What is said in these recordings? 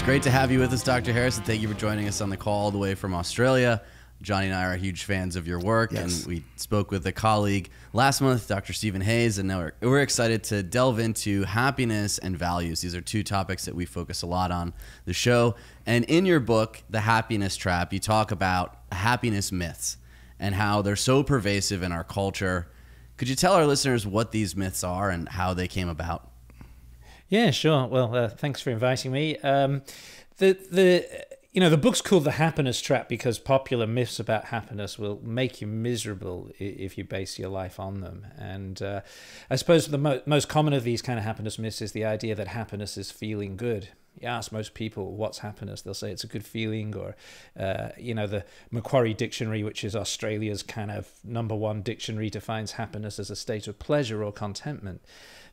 Great to have you with us, Dr. Harris, and thank you for joining us on the call all the way from Australia. Johnny and I are huge fans of your work, and we spoke with a colleague last month, Dr. Stephen Hayes, and now we're excited to delve into happiness and values. These are two topics that we focus a lot on the show. And in your book, The Happiness Trap, you talk about happiness myths and how they're so pervasive in our culture. Could you tell our listeners what these myths are and how they came about? Yeah, sure. Well, thanks for inviting me. The book's called The Happiness Trap because popular myths about happiness will make you miserable if you base your life on them. And I suppose the most common of these kind of happiness myths is the idea that happiness is feeling good. You ask most people, what's happiness? They'll say it's a good feeling, or, the Macquarie Dictionary, which is Australia's kind of #1 dictionary, defines happiness as a state of pleasure or contentment.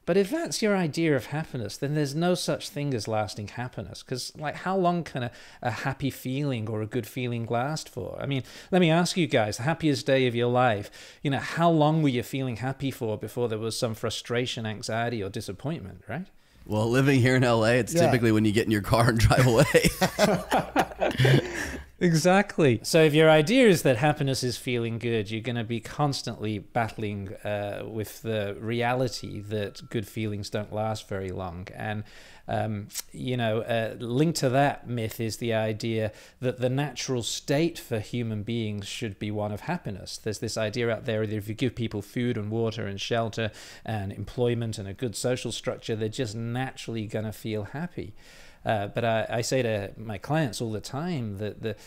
But if that's your idea of happiness, then there's no such thing as lasting happiness. Because, how long can a happy feeling or a good feeling last for? I mean, let me ask you guys, the happiest day of your life, how long were you feeling happy for before there was some frustration, anxiety, or disappointment, right? Well, living here in LA, it's typically when you get in your car and drive away. Exactly. So if your idea is that happiness is feeling good, you're going to be constantly battling with the reality that good feelings don't last very long. And, linked to that myth is the idea that the natural state for human beings should be one of happiness. There's this idea out there that if you give people food and water and shelter and employment and a good social structure, they're just naturally going to feel happy. But I say to my clients all the time that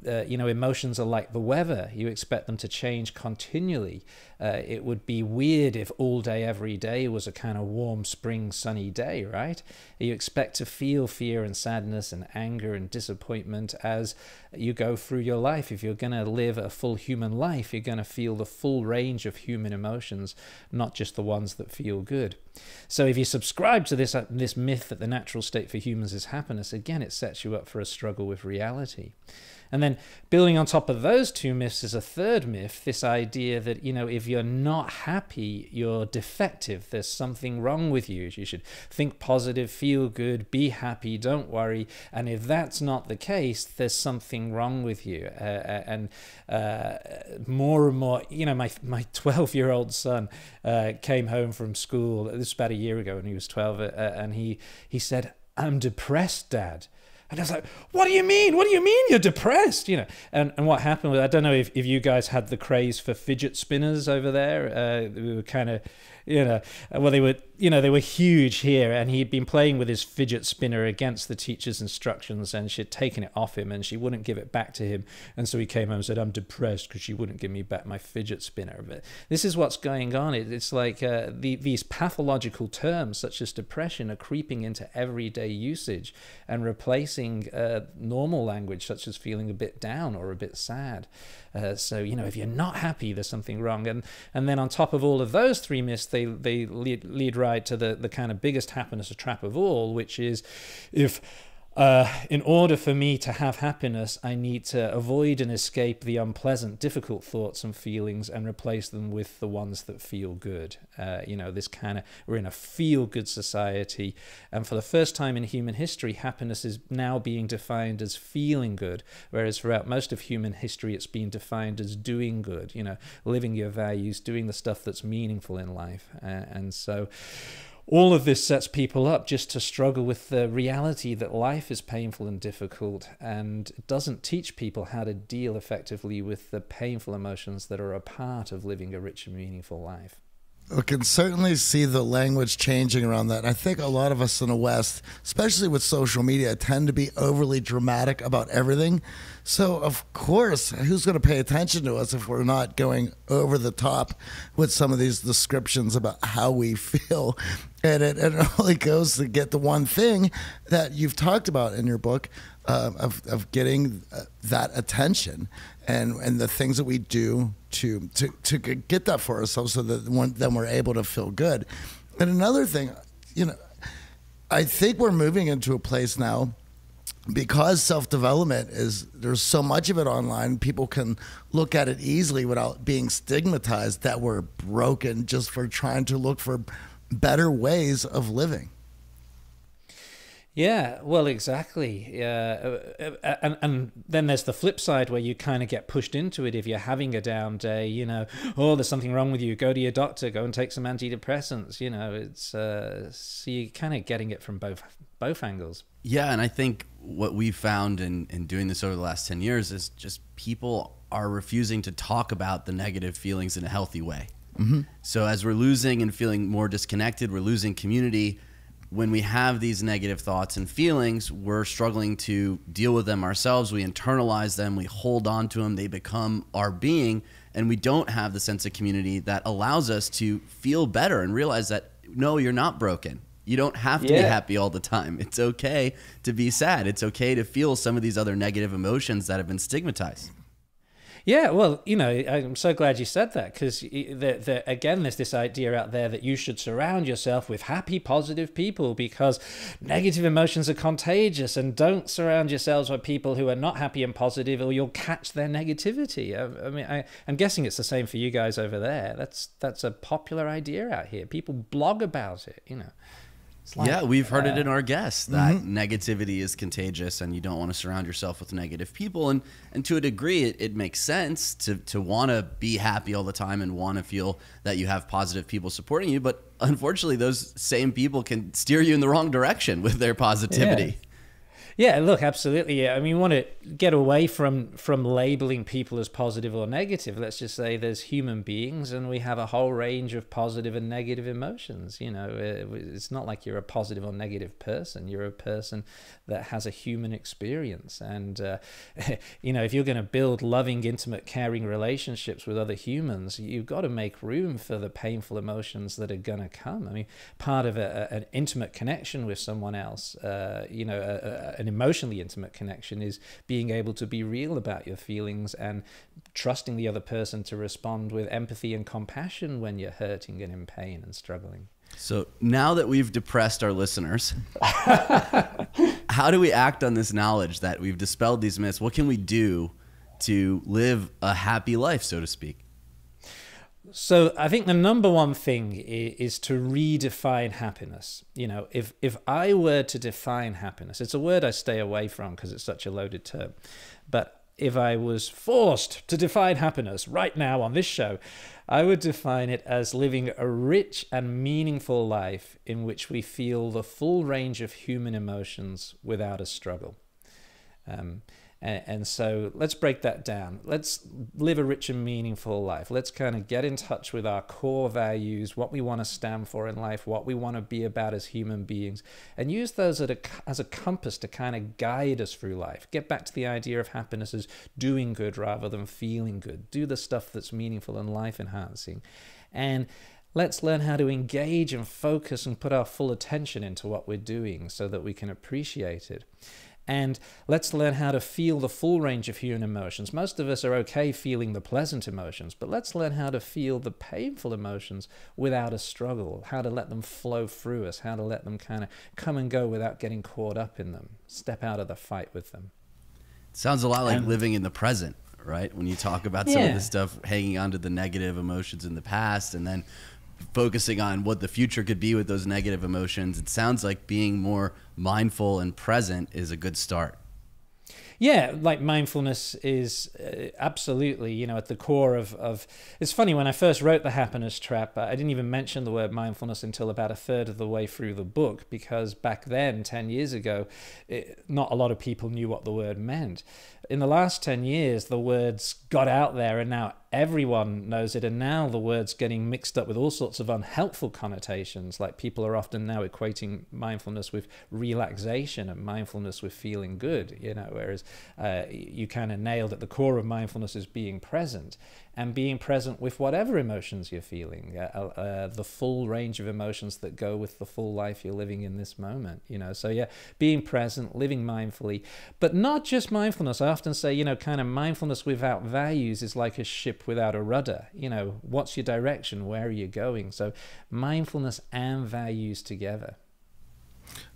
emotions are like the weather. You expect them to change continually. It would be weird if all day, every day was a kind of warm spring, sunny day, right? You expect to feel fear and sadness and anger and disappointment as you go through your life. If you're going to live a full human life, you're going to feel the full range of human emotions, not just the ones that feel good. So if you subscribe to this myth that the natural state for humans is happiness, again, it sets you up for a struggle with reality. And then building on top of those two myths is a third myth, this idea that, if you're not happy, you're defective. There's something wrong with you. You should think positive, feel good, be happy, don't worry. And if that's not the case, there's something wrong with you. More and more, my 12-year-old son came home from school. This was about a year ago when he was 12. And he said, "I'm depressed, Dad." And I was like, what do you mean? What do you mean you're depressed? And what happened was, I don't know if you guys had the craze for fidget spinners over there. We were kind of, they were huge here, and he'd been playing with his fidget spinner against the teacher's instructions, and she'd taken it off him and she wouldn't give it back to him. And so he came home and said, "I'm depressed because she wouldn't give me back my fidget spinner." But this is what's going on. It's like these pathological terms such as depression are creeping into everyday usage and replacing normal language such as feeling a bit down or a bit sad. So if you're not happy, there's something wrong. And then on top of all of those three myths, they lead right to the kind of biggest happiness trap of all, which is if in order for me to have happiness, I need to avoid and escape the unpleasant, difficult thoughts and feelings and replace them with the ones that feel good. This kind of, we're in a feel-good society. And for the first time in human history, happiness is now being defined as feeling good, whereas throughout most of human history, it's been defined as doing good, living your values, doing the stuff that's meaningful in life. And so all of this sets people up just to struggle with the reality that life is painful and difficult, and doesn't teach people how to deal effectively with the painful emotions that are a part of living a rich and meaningful life. We can certainly see the language changing around that. I think a lot of us in the West, especially with social media, tend to be overly dramatic about everything. So, of course, who's going to pay attention to us if we're not going over the top with some of these descriptions about how we feel? And it only goes to get the one thing that you've talked about in your book of getting that attention and the things that we do to get that for ourselves so that then we're able to feel good. And another thing, I think we're moving into a place now, because self-development there's so much of it online, people can look at it easily without being stigmatized that we're broken just for trying to look for better ways of living. Yeah, well, exactly. And then there's the flip side where you kind of get pushed into it if you're having a down day. Oh, there's something wrong with you. Go to your doctor. Go and take some antidepressants. It's so you're kind of getting it from both angles. Yeah, and I think what we've found in doing this over the last 10 years is just people are refusing to talk about the negative feelings in a healthy way. Mm-hmm. So as we're losing and feeling more disconnected, we're losing community. When we have these negative thoughts and feelings, we're struggling to deal with them ourselves. We internalize them, we hold on to them, they become our being, and we don't have the sense of community that allows us to feel better and realize that, no, you're not broken. You don't have to be happy all the time. It's okay to be sad. It's okay to feel some of these other negative emotions that have been stigmatized. Yeah, well, I'm so glad you said that, because again, there's this idea out there that you should surround yourself with happy, positive people because negative emotions are contagious, and don't surround yourselves with people who are not happy and positive or you'll catch their negativity. I'm guessing it's the same for you guys over there. That's a popular idea out here. People blog about it, Yeah, we've heard it in our guests that negativity is contagious and you don't want to surround yourself with negative people. And to a degree, it makes sense to want to be happy all the time and want to feel that you have positive people supporting you. But unfortunately, those same people can steer you in the wrong direction with their positivity. Yeah, look, absolutely. Yeah. We want to get away from labeling people as positive or negative. Let's just say there's human beings and we have a whole range of positive and negative emotions. It's not like you're a positive or negative person. You're a person that has a human experience. And, if you're going to build loving, intimate, caring relationships with other humans, you've got to make room for the painful emotions that are going to come. Part of an intimate connection with someone else, an emotionally intimate connection is being able to be real about your feelings and trusting the other person to respond with empathy and compassion when you're hurting and in pain and struggling. So now that we've depressed our listeners, how do we act on this knowledge that we've dispelled these myths? What can we do to live a happy life, so to speak? So I think the number one thing is to redefine happiness. If I were to define happiness, it's a word I stay away from because it's such a loaded term. But if I was forced to define happiness right now on this show, I would define it as living a rich and meaningful life in which we feel the full range of human emotions without a struggle. And so let's break that down. Let's live a rich and meaningful life. Let's kind of get in touch with our core values, what we want to stand for in life, what we want to be about as human beings, and use those as a compass to kind of guide us through life. Get back to the idea of happiness as doing good rather than feeling good. Do the stuff that's meaningful and life-enhancing. And let's learn how to engage and focus and put our full attention into what we're doing so that we can appreciate it. And let's learn how to feel the full range of human emotions. Most of us are okay feeling the pleasant emotions, but let's learn how to feel the painful emotions without a struggle, how to let them flow through us, how to let them kind of come and go without getting caught up in them, step out of the fight with them. It sounds a lot like living in the present, right? When you talk about some of the stuff, hanging on to the negative emotions in the past and then focusing on what the future could be with those negative emotions. It sounds like being more mindful and present is a good start. Yeah, like mindfulness is absolutely, at the core of. It's funny, when I first wrote The Happiness Trap, I didn't even mention the word mindfulness until about a third of the way through the book, because back then, 10 years ago, not a lot of people knew what the word meant. In the last 10 years, the words got out there and now everyone knows it. And now the word's getting mixed up with all sorts of unhelpful connotations. Like people are often now equating mindfulness with relaxation and mindfulness with feeling good, whereas you kind of nailed at the core of mindfulness is being present. And being present with whatever emotions you're feeling, the full range of emotions that go with the full life you're living in this moment, So yeah, being present, living mindfully, but not just mindfulness. I often say, kind of mindfulness without values is like a ship without a rudder. What's your direction? Where are you going? So mindfulness and values together.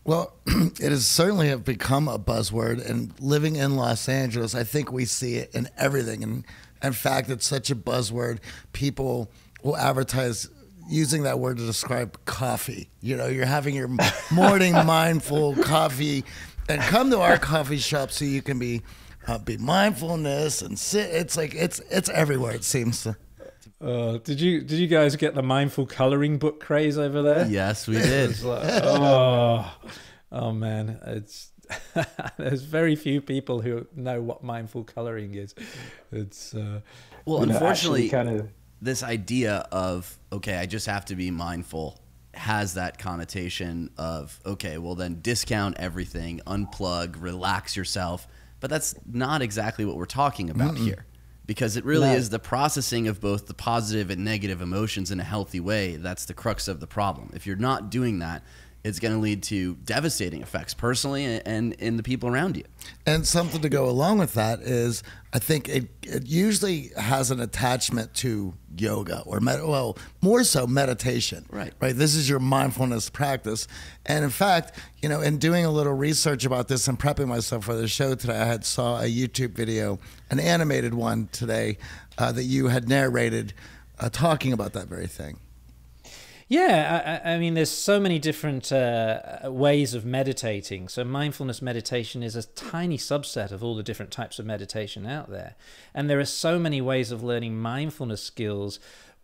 Well, it has certainly become a buzzword, and living in Los Angeles, I think we see it in everything. And in fact, it's such a buzzword. People will advertise, using that word to describe coffee. You know, you're having your morning mindful coffee, and come to our coffee shop so you can be mindfulness and sit. It's like it's everywhere. It seems. Did you guys get the mindful coloring book craze over there? Yes, we did. It's like, oh man, it's there's very few people who know what mindful coloring is. It's well, unfortunately, kind of this idea of, okay, I just have to be mindful has that connotation of, okay, well then discount everything, unplug, relax yourself. But that's not exactly what we're talking about here, because it really is the processing of both the positive and negative emotions in a healthy way. That's the crux of the problem. If you're not doing that, it's going to lead to devastating effects personally and in the people around you. And something to go along with that is, I think it usually has an attachment to yoga or more so meditation. Right. This is your mindfulness practice. And in fact, you know, in doing a little research about this and prepping myself for the show today, I saw a YouTube video, an animated one today, that you had narrated, talking about that very thing. Yeah, I mean, there's so many different ways of meditating. So mindfulness meditation is a tiny subset of all the different types of meditation out there. And there are so many ways of learning mindfulness skills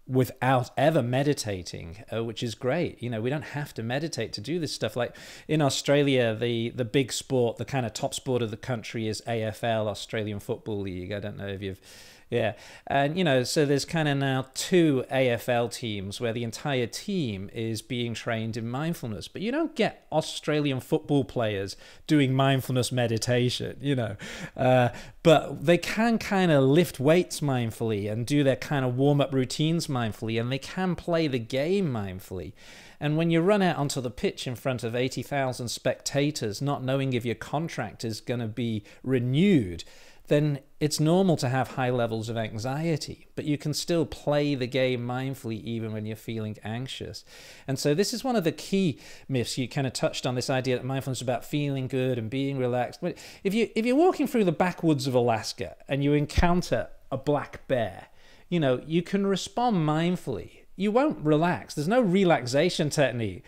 without ever meditating, which is great. You know, we don't have to meditate to do this stuff. Like in Australia, the big sport, the kind of top sport of the country is AFL, Australian Football League. I don't know if you've... Yeah. And, you know, so there's kind of now 2 AFL teams where the entire team is being trained in mindfulness. But you don't get Australian football players doing mindfulness meditation, you know. But they can kind of lift weights mindfully and do their kind of warm-up routines mindfully, and they can play the game mindfully. And when you run out onto the pitch in front of 80,000 spectators, not knowing if your contract is going to be renewed, then it's normal to have high levels of anxiety, but you can still play the game mindfully even when you're feeling anxious. And so this is one of the key myths. You kind of touched on this idea that mindfulness is about feeling good and being relaxed. But if you're walking through the backwoods of Alaska and you encounter a black bear, you know, you can respond mindfully. You won't relax. There's no relaxation technique.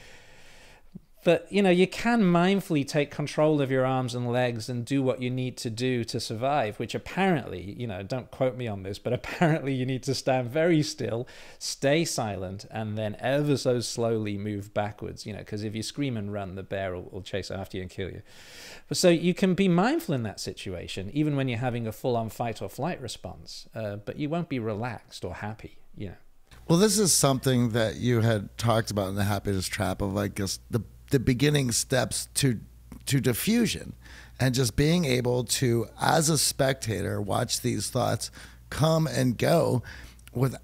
But, you know, you can mindfully take control of your arms and legs and do what you need to do to survive, which apparently, you know, don't quote me on this, but apparently you need to stand very still, stay silent, and then ever so slowly move backwards, you know, because if you scream and run, the bear will chase after you and kill you. But so you can be mindful in that situation, even when you're having a full-on fight or flight response, but you won't be relaxed or happy, you know. Well, this is something that you had talked about in the Happiness Trap of, I guess, the beginning steps to diffusion, and just being able to, as a spectator, watch these thoughts come and go without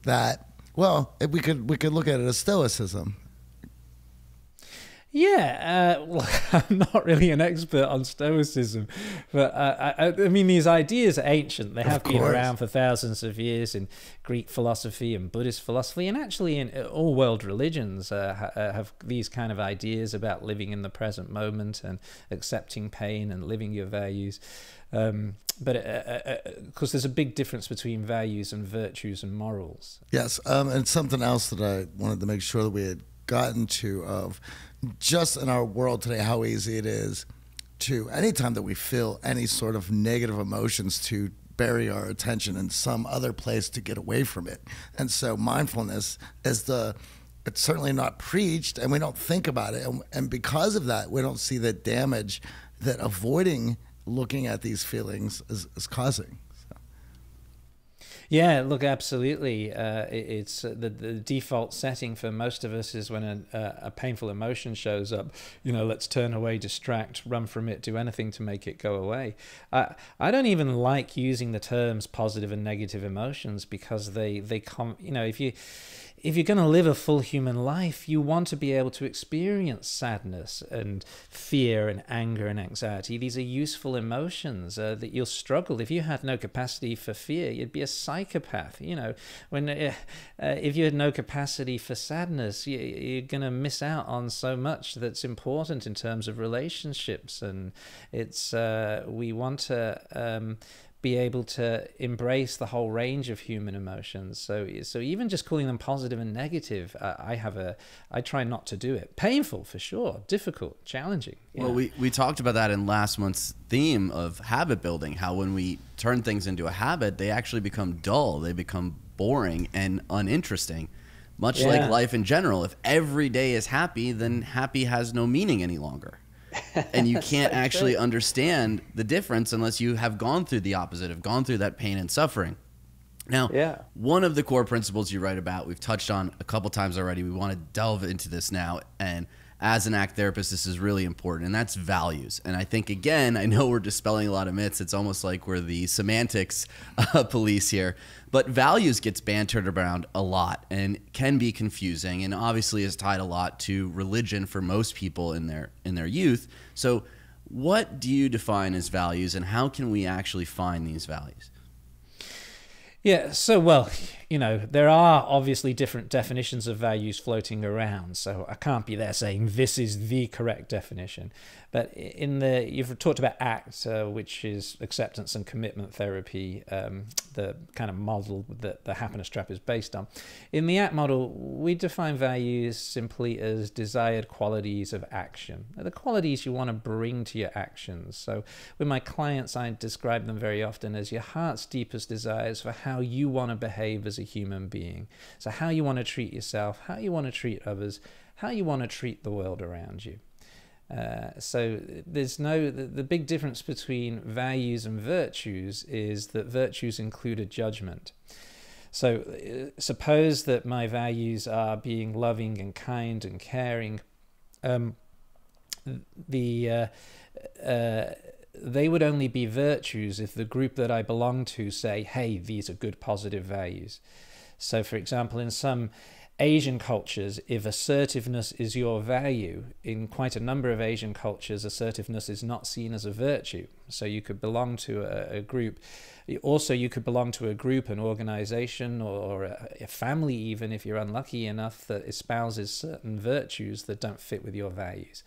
that. Well, we could look at it as stoicism. Yeah, well, I'm not really an expert on Stoicism, but I mean, these ideas are ancient. They have been around for thousands of years in Greek philosophy and Buddhist philosophy, and actually in all world religions have these kind of ideas about living in the present moment and accepting pain and living your values. But of course, there's a big difference between values and virtues and morals. Yes, and something else that I wanted to make sure that we had gotten to of just in our world today, how easy it is to, anytime that we feel any sort of negative emotions, to bury our attention in some other place to get away from it. And so mindfulness is it's certainly not preached, and we don't think about it. And because of that, we don't see the damage that avoiding looking at these feelings is causing. Yeah, look, absolutely. It's the default setting for most of us is when a painful emotion shows up, you know, let's turn away, distract, run from it, do anything to make it go away. I don't even like using the terms positive and negative emotions, because they come, you know, if you're going to live a full human life, you want to be able to experience sadness and fear and anger and anxiety. These are useful emotions that you'll struggle. If you had no capacity for fear, you'd be a psychopath. You know, when if you had no capacity for sadness, you're going to miss out on so much that's important in terms of relationships. And it's we want to be able to embrace the whole range of human emotions. So even just calling them positive and negative, I try not to do it. Painful for sure, difficult, challenging. Well, we talked about that in last month's theme of habit building, how when we turn things into a habit, they actually become dull, they become boring and uninteresting. Much like life in general. If every day is happy, then happy has no meaning any longer. And you can't actually understand the difference unless you have gone through the opposite, have gone through that pain and suffering. Now, one of the core principles you write about, we've touched on a couple times already. We want to delve into this now. And as an ACT therapist, this is really important, and that's values. And I think, again, I know we're dispelling a lot of myths. It's almost like we're the semantics police here. But values gets bantered around a lot and can be confusing, and obviously is tied a lot to religion for most people in their youth. So what do you define as values, and how can we actually find these values? Yeah, so, well, there are obviously different definitions of values floating around, so I can't be there saying this is the correct definition. But you've talked about ACT, which is acceptance and commitment therapy, the kind of model that the happiness trap is based on. In the ACT model, we define values simply as desired qualities of action, the qualities you want to bring to your actions. So with my clients, I describe them very often as your heart's deepest desires for how you want to behave as a human being. So how you want to treat yourself, how you want to treat others, how you want to treat the world around you. So there's the big difference between values and virtues is that virtues include a judgment. So suppose that my values are being loving and kind and caring. They would only be virtues if the group that I belong to say, hey, these are good positive values. So for example, in some Asian cultures, if assertiveness is your value, in quite a number of Asian cultures, assertiveness is not seen as a virtue. So you could belong to a group. Also, you could belong to a group, an organization, or a family even, if you're unlucky enough, that espouses certain virtues that don't fit with your values.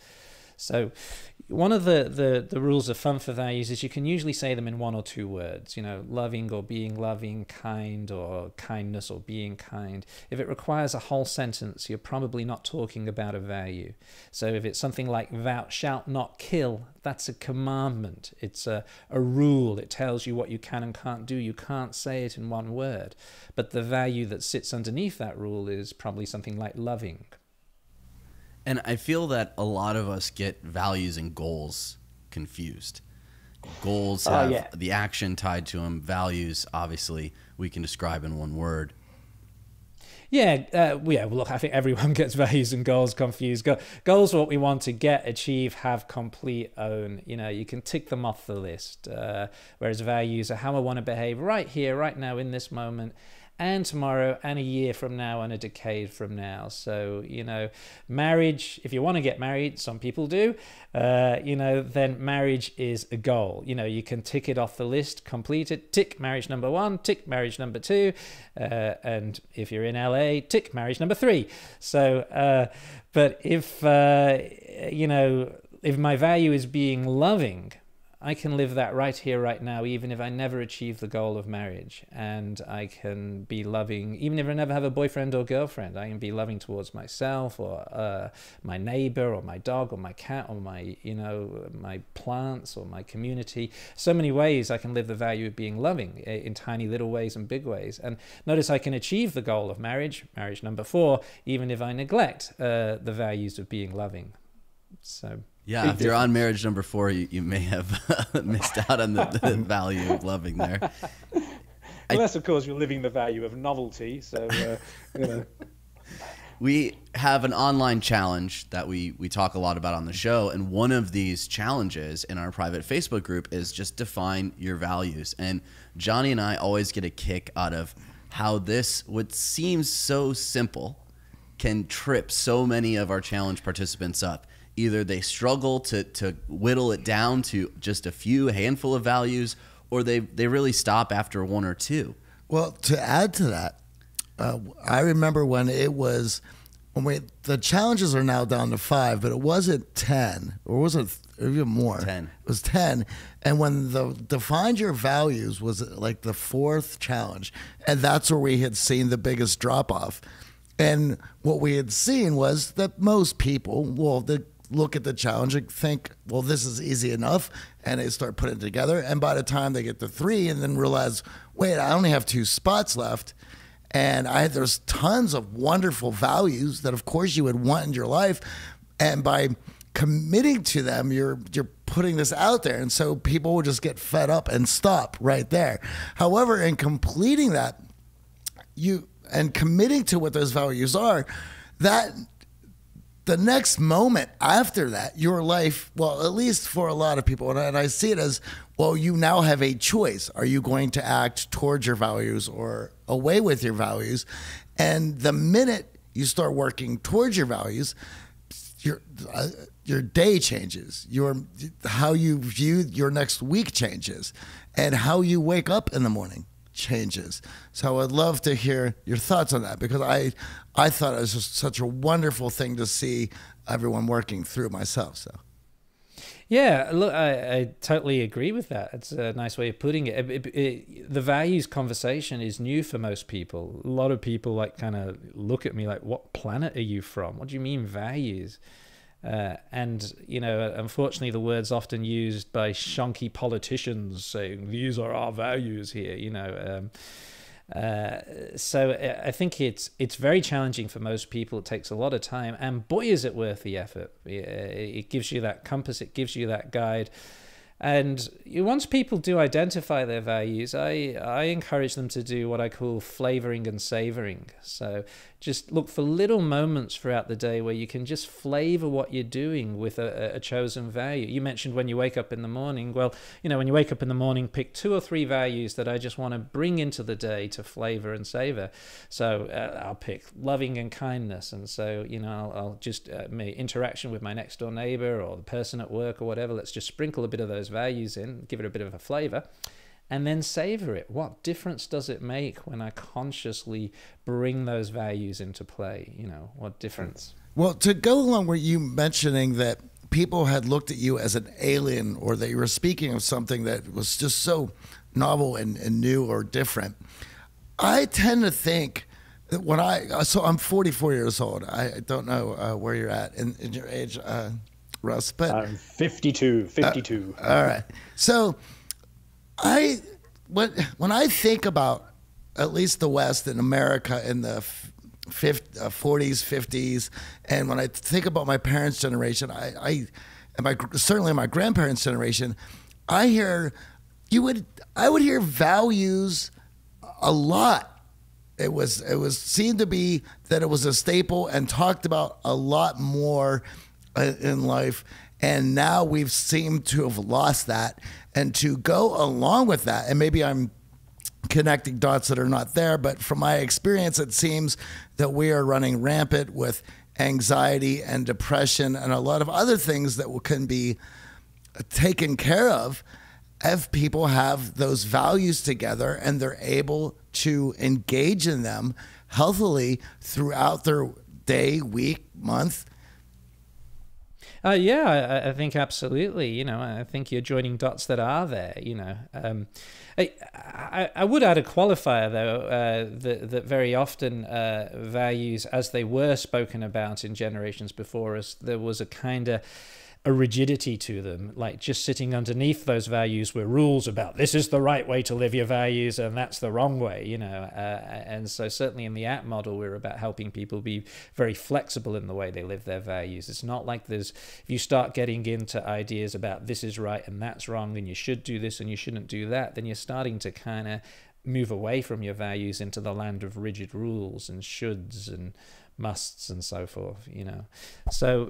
So one of the rules of fun for values is you can usually say them in one or two words, loving or being loving, kind or kindness or being kind. If it requires a whole sentence, you're probably not talking about a value. So if it's something like thou shalt not kill, that's a commandment. It's a rule. It tells you what you can and can't do. You can't say it in one word. But the value that sits underneath that rule is probably something like loving. And I feel that a lot of us get values and goals confused. Goals have the action tied to them. Values, obviously, we can describe in one word. Well, look, I think everyone gets values and goals confused. Goals are what we want to get, achieve, have, complete, own. You can tick them off the list. Whereas values are how I want to behave right here, right now, in this moment, and tomorrow, and a year from now, and a decade from now. So, marriage, if you want to get married, some people do, then marriage is a goal. You can tick it off the list, complete it, tick marriage number 1, tick marriage number 2, and if you're in LA, tick marriage number 3. So, but if my value is being loving, I can live that right here, right now, even if I never achieve the goal of marriage. And I can be loving, even if I never have a boyfriend or girlfriend, I can be loving towards myself or my neighbor or my dog or my cat or my plants or my community. So many ways I can live the value of being loving in tiny little ways and big ways. And notice I can achieve the goal of marriage number 4, even if I neglect the values of being loving. So... yeah, if you're on marriage number 4, you may have missed out on the value of loving there. Unless, of course, you're living the value of novelty. So, We have an online challenge that we talk a lot about on the show. And one of these challenges in our private Facebook group is just define your values. And Johnny and I always get a kick out of how this, what seems so simple, can trip so many of our challenge participants up. Either they struggle to whittle it down to just a handful of values, or they really stop after 1 or 2. Well, to add to that, I remember when it was the challenges are now down to 5, but it wasn't 10, or was it even more? 10. It was 10. And when the define your values was like the 4th challenge, and that's where we had seen the biggest drop off. And what we had seen was that most people, well, they look at the challenge and think, well, this is easy enough, and they start putting it together. And by the time they get to 3 and then realize, wait, I only have 2 spots left, and there's tons of wonderful values that, of course, you would want in your life. And by committing to them, you're putting this out there. And so people will just get fed up and stop right there. However, in completing that, and committing to what those values are, that the next moment after that, your life, well, at least for a lot of people, and I see it as, well, you now have a choice. Are you going to act towards your values or away with your values? And the minute you start working towards your values, your day changes. How you view your next week changes, and how you wake up in the morning changes. So I'd love to hear your thoughts on that, because I thought it was just such a wonderful thing to see everyone working through myself. So. Yeah, look, I totally agree with that. It's a nice way of putting it. The values conversation is new for most people. A lot of people like kind of look at me like, what planet are you from? What do you mean values? And, you know, unfortunately, the word's often used by shonky politicians saying, these are our values here, you know. So I think it's very challenging for most people. It takes a lot of time, and boy, is it worth the effort. It gives you that compass, it gives you that guide. And once people do identify their values, I encourage them to do what I call flavoring and savoring. So just look for little moments throughout the day where you can just flavor what you're doing with a chosen value. You mentioned when you wake up in the morning. Well, you know, when you wake up in the morning, pick 2 or 3 values that I just want to bring into the day to flavor and savor. So I'll pick loving and kindness. And so, you know, I'll just interaction with my next door neighbor or the person at work or whatever. Let's just sprinkle a bit of those values in, give it a bit of a flavor, and then savor it. What difference does it make when I consciously bring those values into play? You know, what difference? Well, to go along with you mentioning that people had looked at you as an alien, or that you were speaking of something that was just so novel and new or different, I tend to think that so I'm 44 years old. I don't know where you're at in your age, Russ, but I'm 52. All right. So when I think about at least the West and America in the 40s, 50s, and when I think about my parents' generation, certainly my grandparents' generation, I would hear values a lot. It was seemed to be that it was a staple and talked about a lot more in life, and now we've seemed to have lost that. And to go along with that, and maybe I'm connecting dots that are not there, but from my experience, it seems that we are running rampant with anxiety and depression and a lot of other things that can be taken care of if people have those values together and they're able to engage in them healthily throughout their day, week, month. Yeah, I think absolutely. You know, I think you're joining dots that are there. You know, I would add a qualifier though, that very often values, as they were spoken about in generations before us, there was a kind of a rigidity to them, like just sitting underneath those values were rules about this is the right way to live your values and that's the wrong way, you know. And so certainly in the app model, we're about helping people be very flexible in the way they live their values. It's not like if you start getting into ideas about this is right and that's wrong and you should do this and you shouldn't do that, then you're starting to kind of move away from your values into the land of rigid rules and shoulds and musts and so forth, you know. So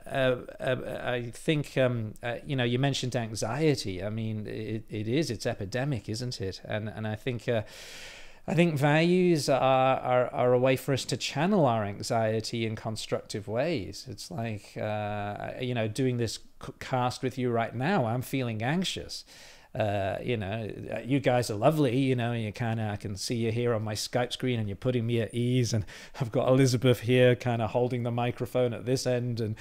I think you know, you mentioned anxiety. I mean, it's epidemic, isn't it? And I think values are a way for us to channel our anxiety in constructive ways. It's like you know, doing this cast with you right now, I'm feeling anxious. You guys are lovely, you kind of, I can see you here on my Skype screen and you're putting me at ease, and I've got Elizabeth here kind of holding the microphone at this end, and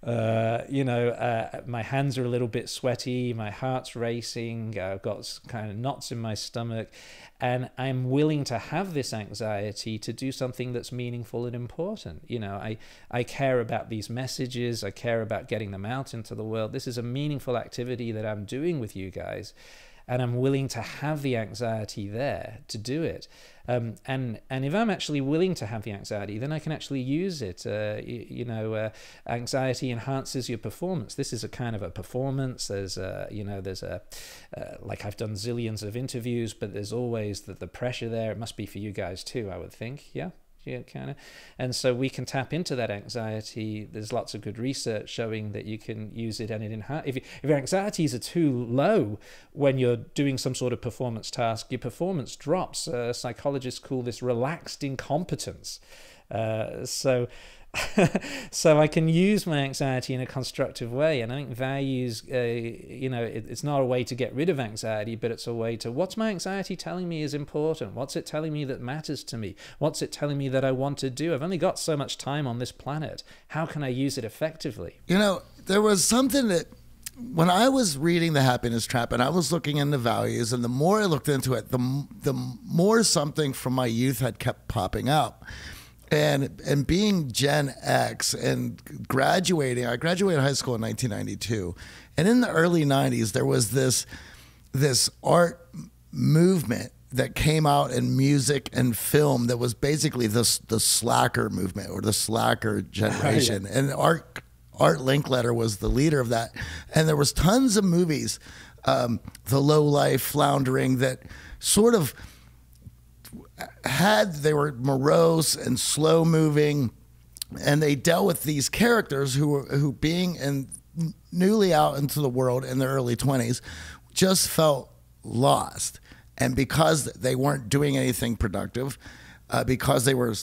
my hands are a little bit sweaty, my heart's racing, I've got kind of knots in my stomach, and I'm willing to have this anxiety to do something that's meaningful and important. I care about these messages, I care about getting them out into the world. This is a meaningful activity that I'm doing with you guys, and I'm willing to have the anxiety there to do it. And if I'm actually willing to have the anxiety, then I can actually use it. Anxiety enhances your performance. This is a kind of a performance. There's like I've done zillions of interviews, but there's always the pressure there. It must be for you guys too, I would think. Yeah. Yeah, kind of. And so we can tap into that anxiety. There's lots of good research showing that you can use it, and if your anxieties are too low when you're doing some sort of performance task, your performance drops. Psychologists call this relaxed incompetence. So I can use my anxiety in a constructive way, and I think values, it's not a way to get rid of anxiety, but it's a way to, what's my anxiety telling me is important? What's it telling me that matters to me? What's it telling me that I want to do? I've only got so much time on this planet. How can I use it effectively? There was something that, when I was reading The Happiness Trap and I was looking into values, and the more I looked into it, the more something from my youth had kept popping up. And being Gen X and graduating, I graduated high school in 1992. And in the early 90s, there was this art movement that came out in music and film that was basically the slacker movement, or the slacker generation. Yeah. And Art Linkletter was the leader of that. And there was tons of movies, The Low Life, Floundering, that sort of they were morose and slow moving, and they dealt with these characters who being newly out into the world in their early 20s just felt lost. And because they weren't doing anything productive, because they were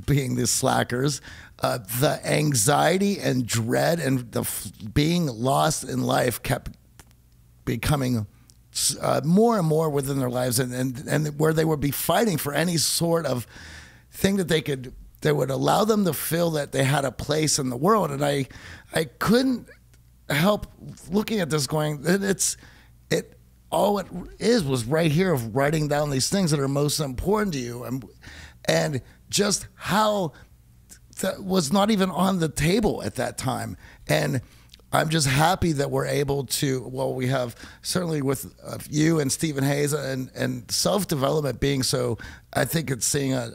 being these slackers, the anxiety and dread and being lost in life kept becoming more and more within their lives, and where they would be fighting for any sort of thing that would allow them to feel that they had a place in the world. And I couldn't help looking at this going, all it was right here, of writing down these things that are most important to you, and just how that was not even on the table at that time. And I'm just happy that we're able to, we have certainly with you and Stephen Hayes and self-development being so, I think it's seeing I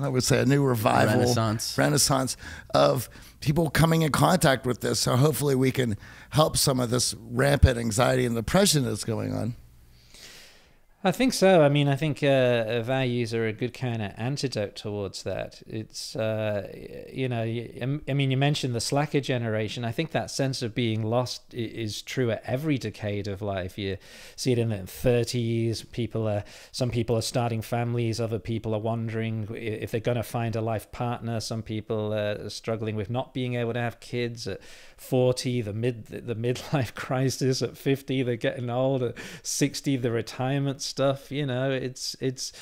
would say a new revival, renaissance of people coming in contact with this. So hopefully we can help some of this rampant anxiety and depression that's going on. I think so. I mean, I think values are a good kind of antidote towards that. It's, you mentioned the slacker generation. I think that sense of being lost is true at every decade of life. You see it in the 30s. Some people are starting families. Other people are wondering if they're going to find a life partner. Some people are struggling with not being able to have kids. At 40, the midlife crisis. At 50, they're getting old. At 60, the retirement stuff. It's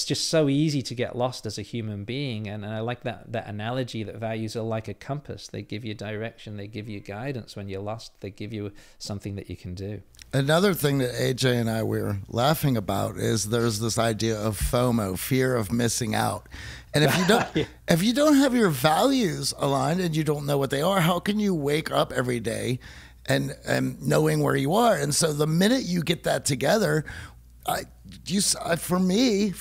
just so easy to get lost as a human being, and I like that analogy that values are like a compass. They give you direction, they give you guidance. When you're lost, they give you something that you can do. Another thing that AJ and I were laughing about is there's this idea of FOMO, fear of missing out. And if you don't, if you don't have your values aligned and you don't know what they are, how can you wake up every day and knowing where you are? And so the minute you get that together, for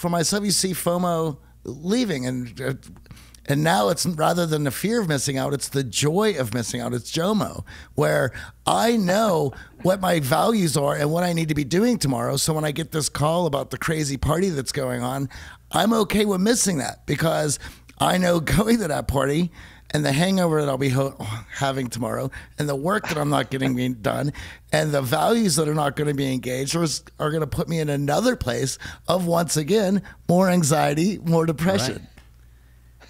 myself, you see FOMO leaving, and now it's rather than the fear of missing out, it's the joy of missing out. It's JOMO, where I know what my values are and what I need to be doing tomorrow. So when I get this call about the crazy party that's going on, I'm okay with missing that, because I know going to that party and the hangover that I'll be having tomorrow, and the work that I'm not getting done, and the values that are not going to be engaged are going to put me in another place of, once again, more anxiety, more depression.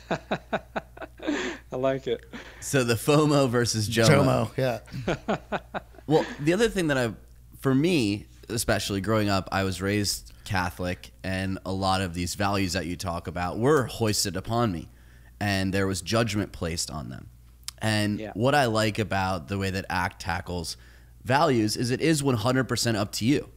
Right. I like it. So the FOMO versus JOMO. JOMO, yeah. Well, the other thing that for me, especially growing up, I was raised Catholic, and a lot of these values that you talk about were hoisted upon me, and there was judgment placed on them. And what I like about the way that ACT tackles values is it is 100% up to you.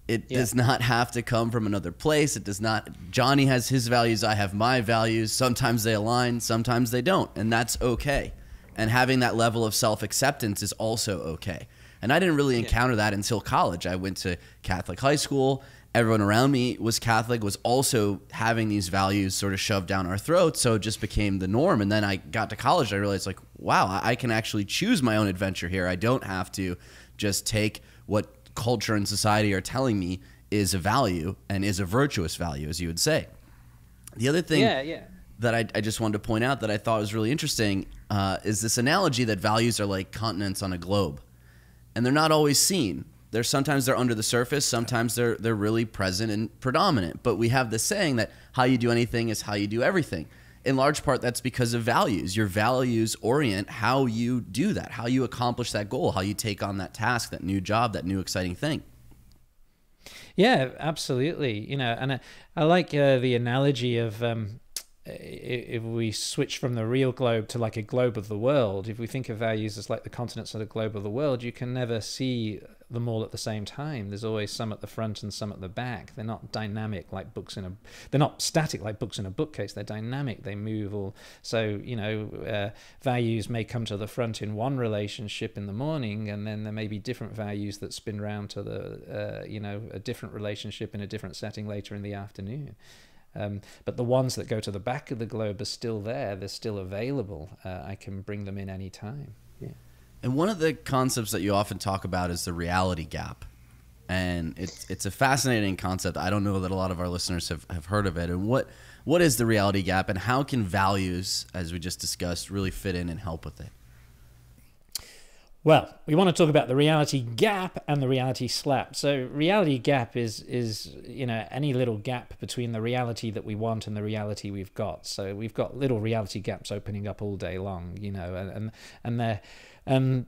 It does not have to come from another place. It does not. Johnny has his values. I have my values. Sometimes they align. Sometimes they don't. And that's okay. And having that level of self-acceptance is also okay. And I didn't really encounter that until college. I went to Catholic high school. Everyone around me was Catholic, was also having these values sort of shoved down our throats. So it just became the norm. And then I got to college. I realized, like, wow, I can actually choose my own adventure here. I don't have to just take what culture and society are telling me is a value and is a virtuous value, as you would say. The other thing that I just wanted to point out that I thought was really interesting is this analogy that values are like continents on a globe, and they're not always seen. Sometimes they're under the surface, sometimes they're really present and predominant. But we have this saying that how you do anything is how you do everything. In large part, that's because of values. Your values orient how you do that, how you accomplish that goal, how you take on that task, that new job, that new exciting thing. Yeah, absolutely. You know, and I like the analogy of if we switch from the real globe to like a globe of the world. If we think of values as like the continents of the globe of the world, you can never see them all at the same time. There's always some at the front and some at the back. They're not dynamic like books in a. They're not static like books in a bookcase. They're dynamic. They move all. So you know, values may come to the front in one relationship in the morning, and then there may be different values that spin round to the you know, a different relationship in a different setting later in the afternoon. But the ones that go to the back of the globe are still there. They're still available. I can bring them in any time. Yeah. And one of the concepts that you often talk about is the reality gap. And it's a fascinating concept. I don't know that a lot of our listeners have heard of it. And what is the reality gap, and how can values, as we just discussed, really fit in and help with it? Well, we want to talk about the reality gap and the reality slap. So reality gap is you know, any little gap between the reality that we want and the reality we've got. So we've got little reality gaps opening up all day long, you know, and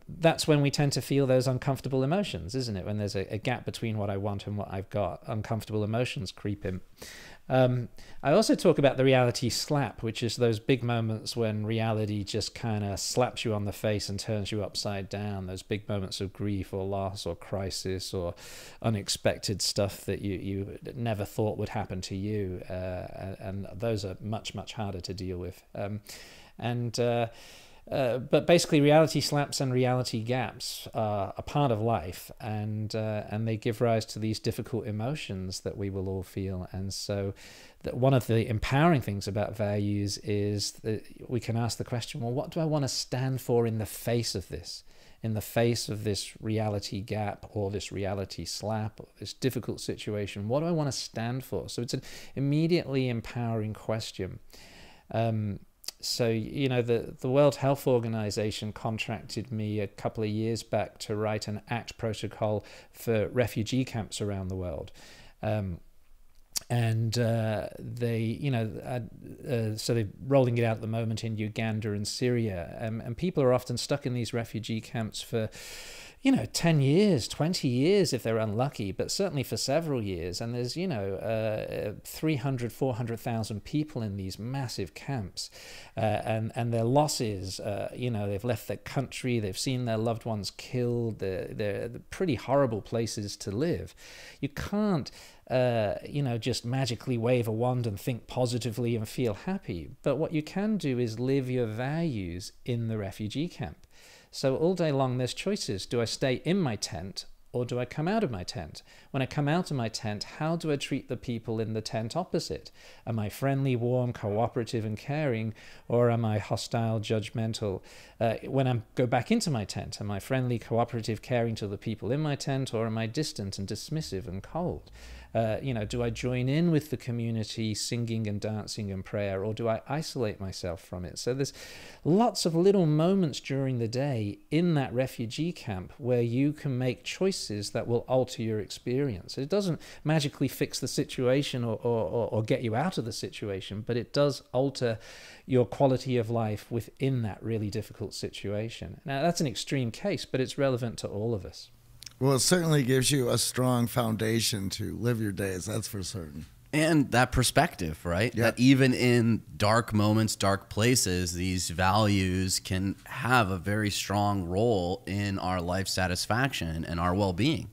that's when we tend to feel those uncomfortable emotions, isn't it? When there's a gap between what I want and what I've got, uncomfortable emotions creep in. I also talk about the reality slap, which is those big moments when reality just kind of slaps you on the face and turns you upside down. Those big moments of grief or loss or crisis or unexpected stuff that you never thought would happen to you. And those are much, much harder to deal with. But basically, reality slaps and reality gaps are a part of life, and they give rise to these difficult emotions that we will all feel. And so one of the empowering things about values is that we can ask the question, well, what do I want to stand for in the face of this? In the face of this reality gap or this reality slap or this difficult situation, what do I want to stand for? So it's an immediately empowering question. So, you know, the World Health Organization contracted me a couple of years back to write an ACT protocol for refugee camps around the world. They, you know, so they're rolling it out at the moment in Uganda and Syria. And people are often stuck in these refugee camps for, you know, 10 years, 20 years if they're unlucky, but certainly for several years. And there's, you know, 300, 400,000 people in these massive camps. And their losses, you know, they've left their country, they've seen their loved ones killed. They're pretty horrible places to live. You can't, you know, just magically wave a wand and think positively and feel happy. But what you can do is live your values in the refugee camp. So all day long, there's choices. Do I stay in my tent or do I come out of my tent? When I come out of my tent, how do I treat the people in the tent opposite? Am I friendly, warm, cooperative, and caring, or am I hostile, judgmental? When I go back into my tent, am I friendly, cooperative, caring to the people in my tent, or am I distant and dismissive and cold? Do I join in with the community singing and dancing and prayer, or do I isolate myself from it? So there's lots of little moments during the day in that refugee camp where you can make choices that will alter your experience. It doesn't magically fix the situation or get you out of the situation, but it does alter your quality of life within that really difficult situation. Now, that's an extreme case, but it's relevant to all of us. Well, it certainly gives you a strong foundation to live your days, that's for certain. And that perspective, right? Yep. That even in dark moments, dark places, these values can have a very strong role in our life satisfaction and our well-being.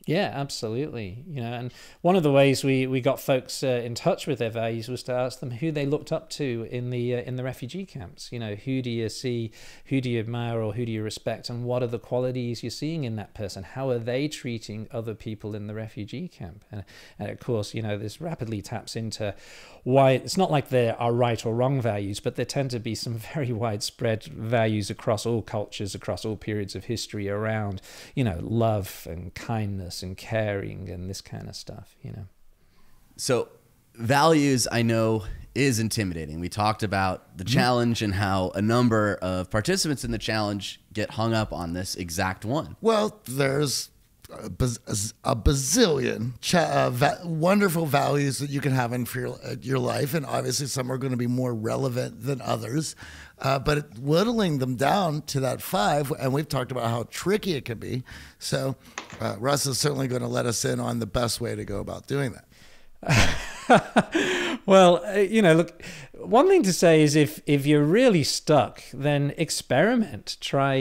Yeah, absolutely. And one of the ways we got folks in touch with their values was to ask them who they looked up to in the refugee camps. Who do you see, who do you admire, or who do you respect, and what are the qualities you're seeing in that person? How are they treating other people in the refugee camp? And of course, this rapidly taps into why it's not like there are right or wrong values, but there tend to be some very widespread values across all cultures, across all periods of history around, love and kindness and caring and this kind of stuff. So values, I know, is intimidating. We talked about the challenge and how a number of participants in the challenge get hung up on this exact one. Well, there's a bazillion wonderful values that you can have in for your life, and obviously some are going to be more relevant than others. But whittling them down to that 5, and we've talked about how tricky it can be. So Russ is certainly going to let us in on the best way to go about doing that. Well, look, one thing to say is if you're really stuck, then experiment. Try,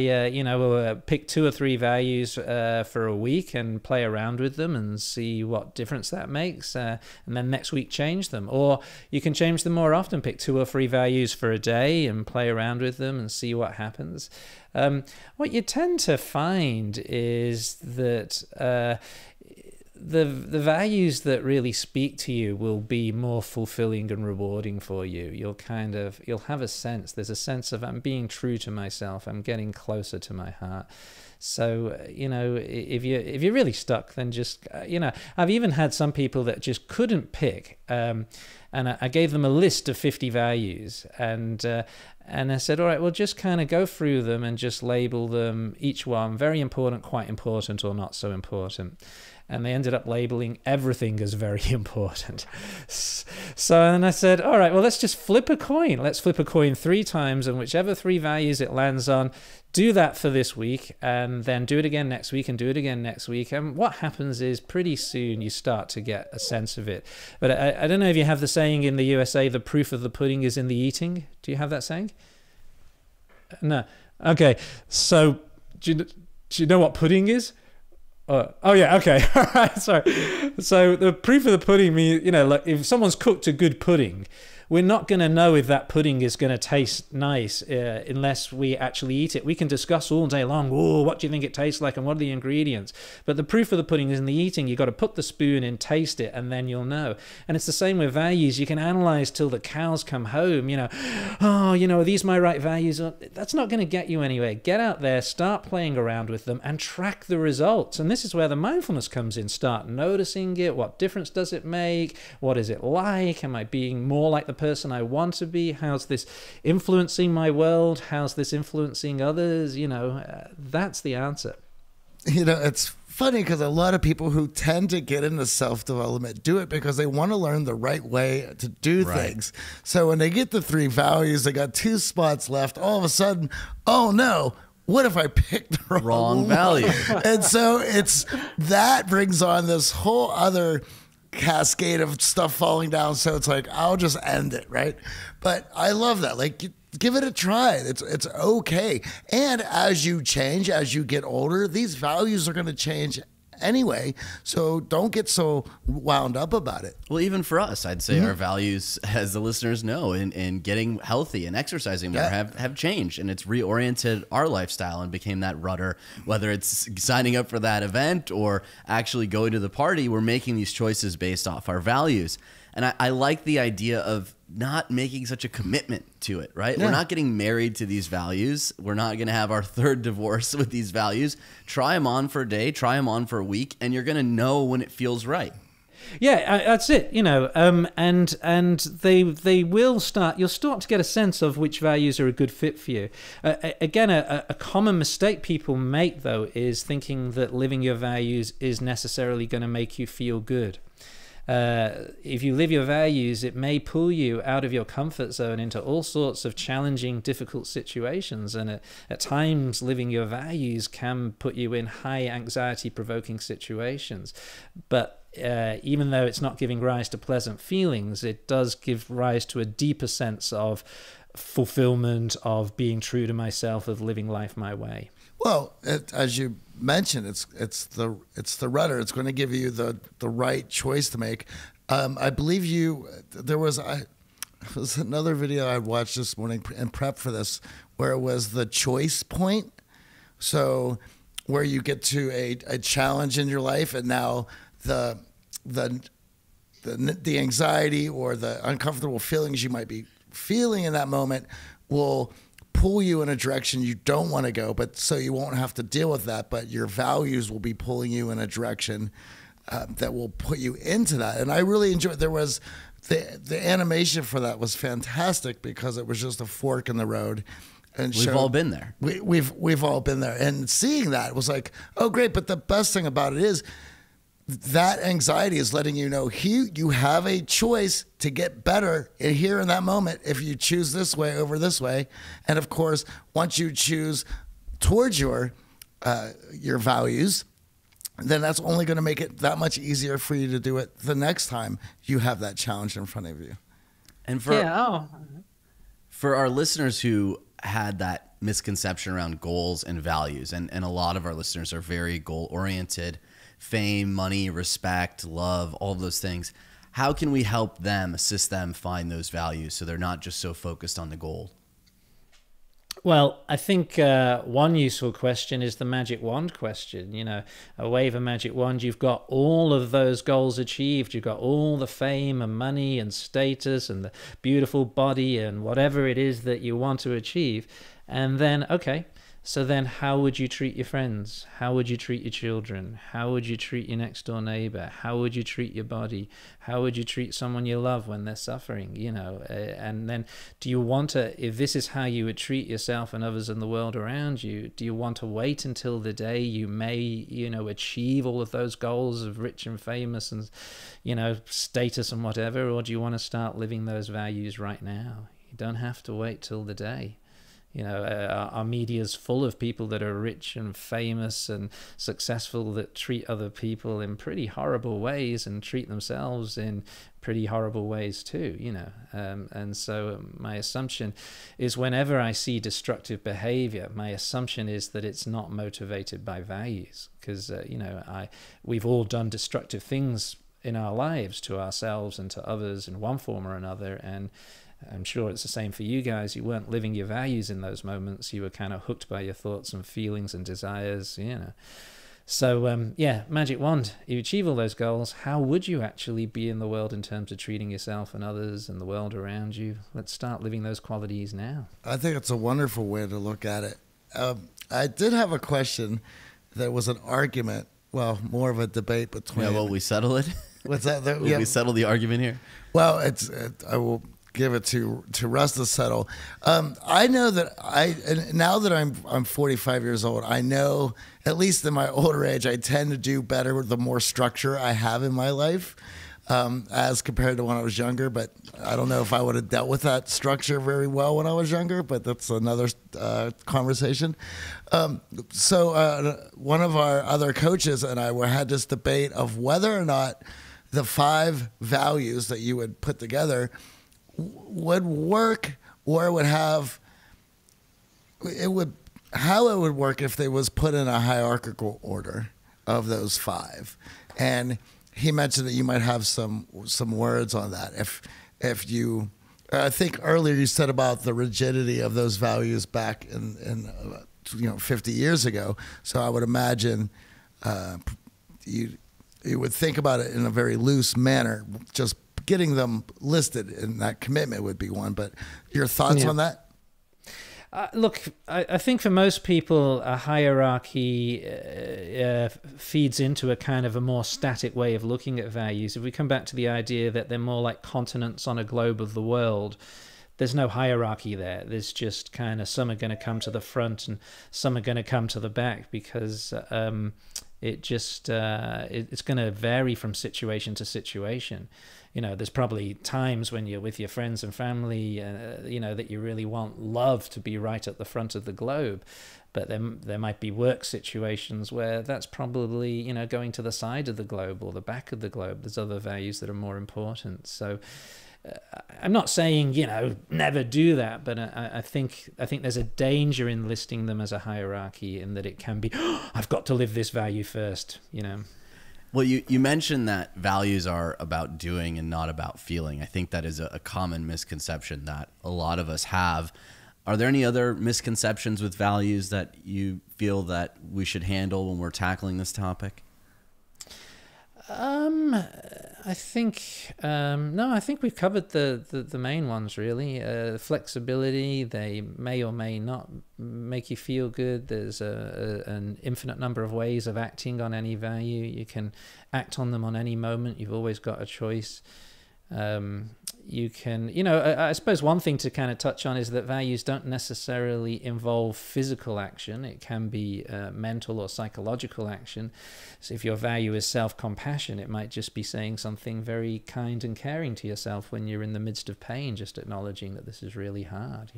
pick 2 or 3 values for a week and play around with them and see what difference that makes. And then next week change them. Or you can change them more often. Pick 2 or 3 values for a day and play around with them and see what happens. What you tend to find is that the values that really speak to you will be more fulfilling and rewarding for you. You'll have a sense. There's a sense of, I'm being true to myself. I'm getting closer to my heart. So, if you're really stuck, then just, I've even had some people that just couldn't pick. And I gave them a list of 50 values, and I said, all right, well, just kind of go through them and just label them, each one, very important, quite important, or not so important. And they ended up labeling everything as very important. So then I said, all right, well, let's just flip a coin. Let's flip a coin 3 times, and whichever 3 values it lands on, do that for this week, and then do it again next week, and do it again next week. And what happens is pretty soon you start to get a sense of it. But I don't know if you have the saying in the USA, the proof of the pudding is in the eating. Do you have that saying? No. Okay. So do you know what pudding is? Oh yeah, okay. All right, sorry. So the proof of the pudding means, like if someone's cooked a good pudding, we're not going to know if that pudding is going to taste nice unless we actually eat it. We can discuss all day long, oh, what do you think it tastes like and what are the ingredients? But the proof of the pudding is in the eating. You've got to put the spoon in, taste it, and then you'll know. And it's the same with values. You can analyze till the cows come home, are these my right values? That's not going to get you anywhere. Get out there, start playing around with them, and track the results. And this is where the mindfulness comes in. Start noticing it. What difference does it make? What is it like? Am I being more like the person I want to be? How's this influencing my world? How's this influencing others? That's the answer. It's funny because a lot of people who tend to get into self-development do it because they want to learn the right way to do things. So when they get the 3 values, they got 2 spots left. All of a sudden, oh no, what if I picked the wrong value? And so that brings on this whole other cascade of stuff falling down. So it's like, I'll just end it, right? But I love that. Like, give it a try. It's okay. And as you change, as you get older, these values are going to change anyway. So don't get so wound up about it. Well, even for us, I'd say our values, as the listeners know, in getting healthy and exercising more have changed, and it's reoriented our lifestyle and became that rudder. Whether it's signing up for that event or actually going to the party, we're making these choices based off our values. And I like the idea of not making such a commitment to it, right? Yeah. We're not getting married to these values. We're not going to have our 3rd divorce with these values. Try them on for a day, try them on for a week, and you're going to know when it feels right. Yeah, that's it. And they will start. You'll start to get a sense of which values are a good fit for you. Again, a common mistake people make though is thinking that living your values is necessarily going to make you feel good. If you live your values, it may pull you out of your comfort zone into all sorts of challenging, difficult situations. And at times, living your values can put you in high anxiety-provoking situations. But even though it's not giving rise to pleasant feelings, it does give rise to a deeper sense of fulfillment, of being true to myself, of living life my way. Well, as you mentioned, it's the rudder. It's going to give you the right choice to make. I believe there was another video I watched this morning in prep for this, where it was the choice point. So where you get to a challenge in your life, and now the anxiety or the uncomfortable feelings you might be feeling in that moment will pull you in a direction you don't want to go, but so you won't have to deal with that, but your values will be pulling you in a direction that will put you into that. And I really enjoyed, there was the animation for that was fantastic, because it was just a fork in the road. And we've all been there. We've all been there. And seeing that was like, oh great. But the best thing about it is that anxiety is letting you know you have a choice to get better here in that moment if you choose this way over this way. And of course, once you choose towards your values, then that's only going to make it that much easier for you to do it the next time you have that challenge in front of you. And for our listeners who had that misconception around goals and values, and a lot of our listeners are very goal-oriented, fame, money, respect, love, all of those things. How can we help them, assist them find those values so they're not just so focused on the goal? Well, I think one useful question is the magic wand question. A wave a magic wand, you've got all of those goals achieved. You've got all the fame and money and status and the beautiful body and whatever it is that you want to achieve. And then, okay, so then how would you treat your friends? How would you treat your children? How would you treat your next door neighbor? How would you treat your body? How would you treat someone you love when they're suffering? And then do you want to, if this is how you would treat yourself and others in the world around you, do you want to wait until the day you may, achieve all of those goals of rich and famous and, status and whatever, or do you want to start living those values right now? You don't have to wait till the day. Our media is full of people that are rich and famous and successful that treat other people in pretty horrible ways and treat themselves in pretty horrible ways too, and so my assumption is whenever I see destructive behavior, my assumption is that it's not motivated by values, because, we've all done destructive things in our lives to ourselves and to others in one form or another, and I'm sure it's the same for you guys. You weren't living your values in those moments. You were kind of hooked by your thoughts and feelings and desires, So, magic wand. You achieve all those goals. How would you actually be in the world in terms of treating yourself and others and the world around you? Let's start living those qualities now. I think it's a wonderful way to look at it. I did have a question that was an argument, well, more of a debate between... Yeah, will we settle it? What's that? Will we settle the argument here? Well, I will give it to Russ to settle. I know that now that I'm 45 years old, I know, at least in my older age, I tend to do better the more structure I have in my life, as compared to when I was younger. But I don't know if I would have dealt with that structure very well when I was younger, but that's another conversation. So one of our other coaches and I had this debate of whether or not the 5 values that you would put together would work, or would have how it would work if they was put in a hierarchical order of those 5. And he mentioned that you might have some words on that. If you, I think earlier you said about the rigidity of those values back in 50 years ago. So I would imagine you would think about it in a very loose manner. Just getting them listed in that commitment would be one. But your thoughts on that? Look, I think for most people, a hierarchy feeds into a kind of a more static way of looking at values. If we come back to the idea that they're more like continents on a globe of the world, there's no hierarchy there. There's just kind of some are going to come to the front and some are going to come to the back, because it's going to vary from situation to situation. There's probably times when you're with your friends and family, that you really want love to be right at the front of the globe. But there might be work situations where that's probably, going to the side of the globe or the back of the globe. There's other values that are more important. So I'm not saying, never do that, but I think there's a danger in listing them as a hierarchy, in that it can be, I've got to live this value first, Well, you mentioned that values are about doing and not about feeling. I think that is a common misconception that a lot of us have. Are there any other misconceptions with values that you feel that we should handle when we're tackling this topic? I think I think we've covered the main ones, really. Flexibility, they may or may not make you feel good. There's an infinite number of ways of acting on any value. You can act on them on any moment. You've always got a choice. You can, I suppose one thing to kind of touch on is that values don't necessarily involve physical action. It can be mental or psychological action. So if your value is self-compassion, it might just be saying something very kind and caring to yourself when you're in the midst of pain, just acknowledging that this is really hard,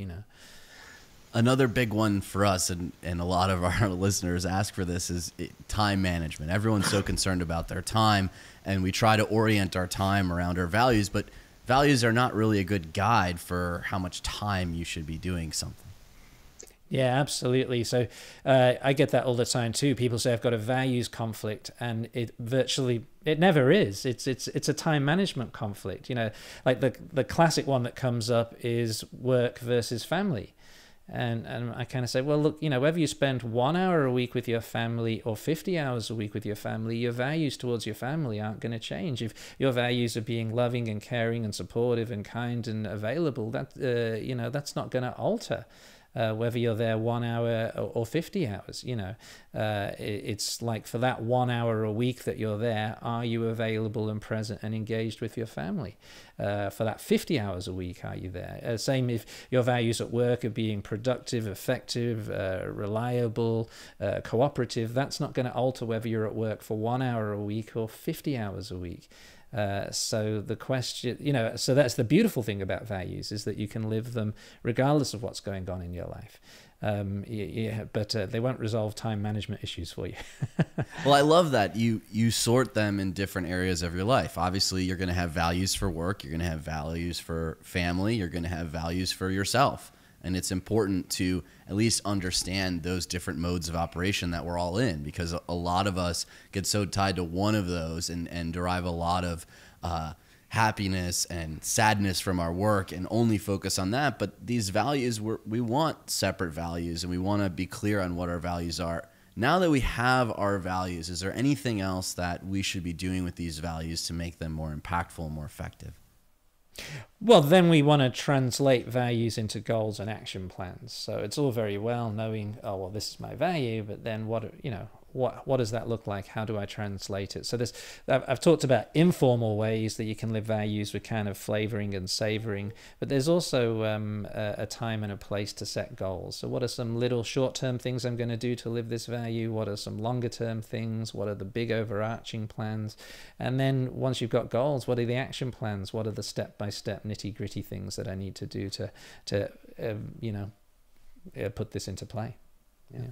Another big one for us, and a lot of our listeners ask for this, is time management. Everyone's so concerned about their time, and we try to orient our time around our values, but values are not really a good guide for how much time you should be doing something. Yeah, absolutely. So I get that all the time too. People say I've got a values conflict, and it never is. It's a time management conflict. Like the classic one that comes up is work versus family. And I kind of say, well, look, whether you spend 1 hour a week with your family or 50 hours a week with your family, your values towards your family aren't going to change. If your values are being loving and caring and supportive and kind and available, that's not going to alter. Whether you're there 1 hour or 50 hours, it's like, for that 1 hour a week that you're there, are you available and present and engaged with your family? For that 50 hours a week, are you there? Same if your values at work are being productive, effective, reliable, cooperative, that's not going to alter whether you're at work for 1 hour a week or 50 hours a week. So the question, so that's the beautiful thing about values, is that you can live them regardless of what's going on in your life. But they won't resolve time management issues for you. Well, I love that you sort them in different areas of your life. Obviously, you're going to have values for work. You're going to have values for family. You're going to have values for yourself. And it's important to at least understand those different modes of operation that we're all in, because a lot of us get so tied to one of those and derive a lot of happiness and sadness from our work and only focus on that. But these values, we want separate values, and we want to be clear on what our values are. Now that we have our values, is there anything else that we should be doing with these values to make them more impactful and more effective? Well, then we want to translate values into goals and action plans. So it's all very well knowing, oh, well, this is my value, but then what does that look like? How do I translate it? So I've talked about informal ways that you can live values with kind of flavoring and savoring, but there's also a time and a place to set goals. So what are some little short-term things I'm going to do to live this value? What are some longer-term things? What are the big overarching plans? And then once you've got goals, what are the action plans? What are the step-by-step nitty-gritty things that I need to do to put this into play? Yeah.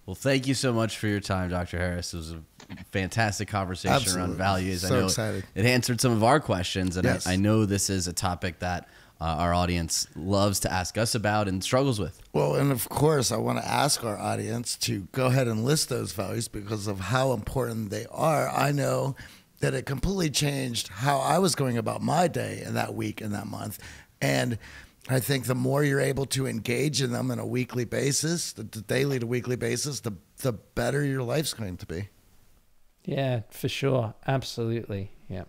Well, thank you so much for your time, Dr. Harris. It was a fantastic conversation Absolutely. around values. So I know excited. It answered some of our questions, and Yes. I know this is a topic that our audience loves to ask us about and struggles with. Well, and of course, I want to ask our audience to go ahead and list those values because of how important they are. I know that it completely changed how I was going about my day and that week and that month. And I think the more you're able to engage in them on a weekly basis, the daily to weekly basis, the better your life's going to be. Yeah, for sure. Absolutely. Yeah.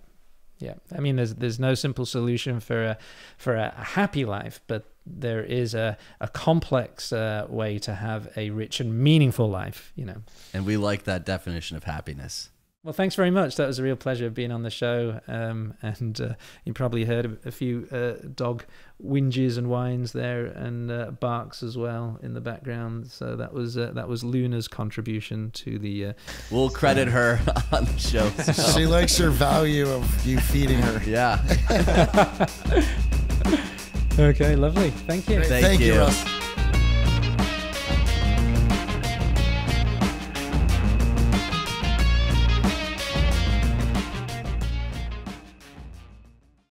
Yeah. I mean, there's no simple solution for a happy life, but there is a complex way to have a rich and meaningful life, you know. And we like that definition of happiness. Well, thanks very much. That was a real pleasure being on the show. And you probably heard a few dog whinges and whines there, and barks as well in the background. So that was Luna's contribution to the. We'll credit her on the show. So. She likes your value of you feeding her. Yeah. Okay, lovely. Thank you. Thank you, Russ.